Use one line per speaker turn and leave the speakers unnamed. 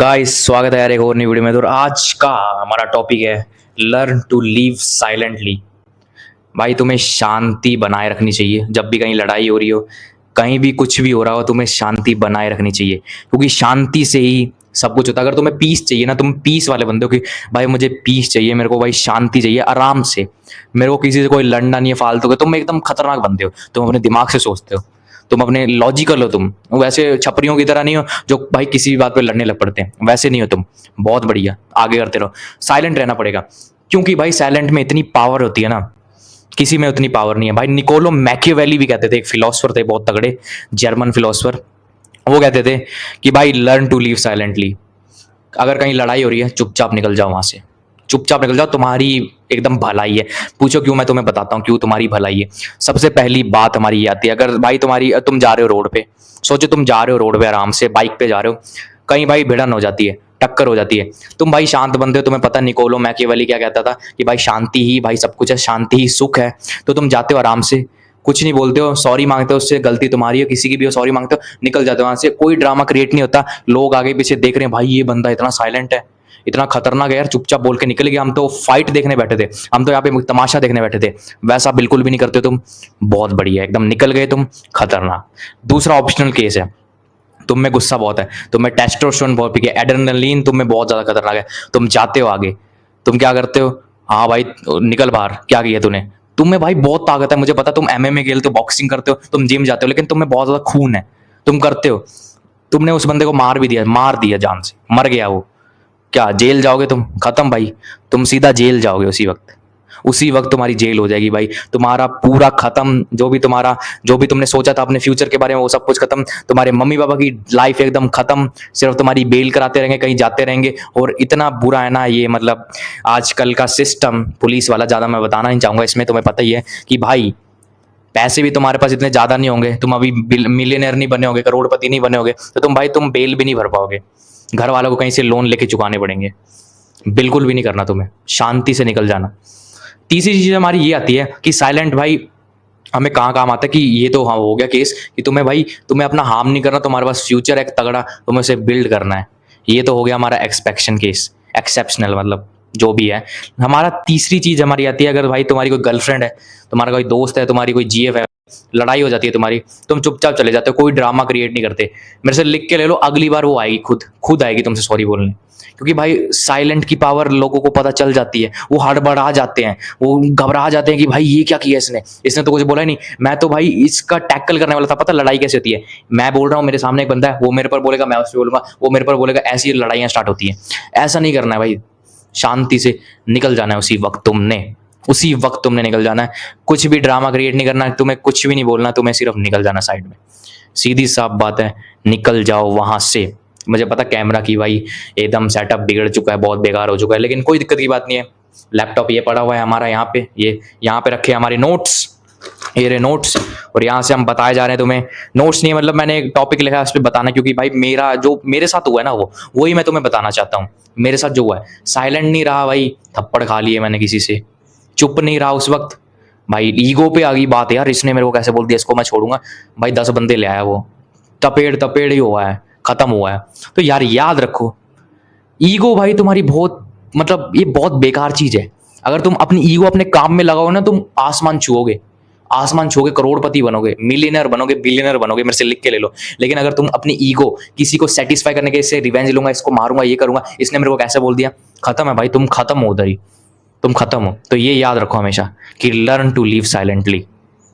Guys स्वागत है यार एक और नई वीडियो में। तो आज का हमारा टॉपिक है लर्न टू लिव साइलेंटली। भाई तुम्हें शांति बनाए रखनी चाहिए। जब भी कहीं लड़ाई हो रही हो, कहीं भी कुछ भी हो रहा हो, तुम्हें शांति बनाए रखनी चाहिए, क्योंकि शांति से ही सब कुछ होता है। अगर तुम्हें पीस चाहिए ना, तुम पीस वाले बंदे हो कि भाई मुझे पीस चाहिए, मेरे को भाई शांति चाहिए आराम से, मेरे को किसी से कोई लड़ना नहीं है फालतू के, तुम एकदम खतरनाक बंदे हो। तुम अपने दिमाग से सोचते हो, तुम अपने लॉजिकल हो, तुम वैसे छपरियों की तरह नहीं हो जो भाई किसी भी बात पे लड़ने लग पड़ते हैं, वैसे नहीं हो तुम। बहुत बढ़िया, आगे करते रहो। साइलेंट रहना पड़ेगा, क्योंकि भाई साइलेंट में इतनी पावर होती है ना, किसी में उतनी पावर नहीं है भाई। निकोलो मैकियावेली भी कहते थे, एक फिलोसफर थे बहुत तगड़े, जर्मन फिलोसफर। वो कहते थे कि भाई लर्न टू लिव साइलेंटली। अगर कहीं लड़ाई हो रही है, चुपचाप निकल जाओ वहां से, चुपचाप निकल जाओ, तुम्हारी एकदम भलाई है। पूछो क्यों, मैं तुम्हें बताता हूँ क्यों तुम्हारी भलाई है। सबसे पहली बात हमारी ये आती है, अगर भाई तुम जा रहे हो रोड पे, सोचो तुम जा रहे हो रोड पे आराम से बाइक पे जा रहे हो, कहीं भाई भिड़न हो जाती है, टक्कर हो जाती है, तुम भाई शांत बंदे हो, तुम्हें पता निकोलो मैकियावेली क्या कहता था कि भाई शांति ही भाई सब कुछ है, शांति ही सुख है। तो तुम जाते हो आराम से, कुछ नहीं बोलते हो, सॉरी मांगते हो, उससे गलती तुम्हारी है, किसी की भी हो, सॉरी मांगते हो, निकल जाते हो वहां से। कोई ड्रामा क्रिएट नहीं होता, लोग आगे पीछे देख रहे हैं, भाई ये बंदा इतना साइलेंट है, इतना खतरनाक है यार, चुपचाप बोल के निकल गया। हम तो फाइट देखने बैठे थे, हम तो यहाँ पे तमाशा देखने बैठे थे। वैसा बिल्कुल भी नहीं करते तुम, बहुत बढ़िया, एकदम निकल गए तुम, खतरनाक। दूसरा ऑप्शनल केस है, तुम में गुस्सा बहुत है, तुम में टेस्टोस्टेरोन बहुत पीके, एड्रेनलिन तुम में बहुत ज्यादा खतरनाक है, तुम जाते हो आगे, तुम क्या करते हो, हाँ भाई निकल बाहर, क्या किया तूने, तुम में भाई बहुत ताकत है, मुझे पता, तुम एमएमए खेलते हो, बॉक्सिंग करते हो, तुम जिम जाते हो, लेकिन तुम में बहुत ज्यादा खून है, तुम करते हो। तुमने उस बंदे को मार भी दिया, मार दिया जान से, मर गया वो, क्या जेल जाओगे तुम, खत्म भाई, तुम सीधा जेल जाओगे उसी वक्त, उसी वक्त तुम्हारी जेल हो जाएगी भाई, तुम्हारा पूरा खत्म, जो भी तुमने सोचा था अपने फ्यूचर के बारे में वो सब कुछ खत्म, तुम्हारे मम्मी पापा की लाइफ एकदम खत्म, सिर्फ तुम्हारी बेल कराते रहेंगे, कहीं जाते रहेंगे। और इतना बुरा है ना ये, मतलब आजकल का सिस्टम पुलिस वाला, ज्यादा मैं बताना नहीं चाहूंगा इसमें, तुम्हें पता ही है कि भाई पैसे भी तुम्हारे पास इतने ज्यादा नहीं होंगे, तुम अभी मिलियनर नहीं बने होगे, करोड़पति नहीं बने होगे, तो तुम बेल भी नहीं भर पाओगे, घर वालों को कहीं से लोन लेके चुकाने पड़ेंगे। बिल्कुल भी नहीं करना तुम्हें, शांति से निकल जाना। तीसरी चीज हमारी ये आती है कि साइलेंट भाई हमें कहाँ काम आता है, कि ये तो हाँ हो गया केस कि तुम्हें अपना हार्म नहीं करना, तुम्हारे पास फ्यूचर है तगड़ा, तुम्हें उसे बिल्ड करना है, ये तो हो गया हमारा एक्सपेक्शन केस, एक्सेप्शनल मतलब जो भी है। हमारा तीसरी चीज हमारी आती है, अगर भाई तुम्हारी कोई गर्लफ्रेंड है, तुम्हारा कोई दोस्त है, तुम्हारी कोई जीएफ है, लड़ाई हो जाती है तुम्हारी, तुम चुपचाप चले जाते हो, कोई ड्रामा क्रिएट नहीं करते, मेरे से लिख के ले लो, अगली बार वो आएगी, खुद खुद आएगी तुमसे सॉरी बोलने। क्योंकि भाई साइलेंट की पावर लोगों को पता चल जाती है, वो हड़बड़ा जाते हैं, वो घबरा जाते हैं कि भाई ये क्या किया इसने, इसने तो कुछ बोला ही नहीं, मैं तो भाई इसका टैकल करने वाला था, पता लड़ाई कैसे होती है, मैं बोल रहा हूँ, मेरे सामने एक बंदा है, वो मेरे पर बोलेगा, मैं उस पर बोलूंगा, वो मेरे पर बोलेगा, ऐसी लड़ाइयाँ स्टार्ट होती है। ऐसा नहीं करना है भाई, शांति से निकल जाना है उसी वक्त तुमने निकल जाना है, कुछ भी ड्रामा क्रिएट नहीं करना है, तुम्हें कुछ भी नहीं बोलना, तुम्हें सिर्फ निकल जाना साइड में, सीधी साफ बात है, निकल जाओ वहां से। मुझे पता कैमरा की भाई एकदम सेटअप बिगड़ चुका है, बहुत बेकार हो चुका है, लेकिन कोई दिक्कत की बात नहीं है। लैपटॉप ये पड़ा हुआ है हमारा यहाँ पे, ये यहाँ पे रखे हमारे नोट्स, ये रहे नोट्स, और यहाँ से हम बताए जा रहे हैं तुम्हें। नोट्स नहीं मतलब मैंने एक टॉपिक लिखा है उस पर बताना, क्योंकि भाई जो मेरे साथ हुआ है ना, वही मैं तुम्हें बताना चाहता हूँ। मेरे साथ जो हुआ है, साइलेंट नहीं रहा भाई, थप्पड़ खा लिए मैंने किसी से, चुप नहीं रहा उस वक्त, भाई ईगो पे आ गई बात, यार इसने मेरे को कैसे बोल दिया, इसको मैं छोड़ूंगा, भाई 10 बंदे ले आया, वो तपेड़ तपेड़ ही हुआ है, खत्म हुआ है। तो यार याद रखो, ईगो भाई तुम्हारी बहुत, मतलब ये बहुत बेकार चीज है। अगर तुम अपनी ईगो अपने काम में लगाओ ना, तुम आसमान छुओगे, आसमान छुओगे, करोड़पति बनोगे, मिलियनर बनोगे, बिलियनर बनोगे, मेरे से लिख के ले लो। लेकिन अगर तुम अपनी ईगो किसी को सेटिस्फाई करने के, इससे रिवेंज लूंगा, इसको मारूंगा, ये करूंगा, इसने मेरे को कैसे बोल दिया, खत्म है भाई, तुम खत्म हो उधर ही, तुम खत्म हो। तो ये याद रखो हमेशा कि लर्न टू लिव साइलेंटली।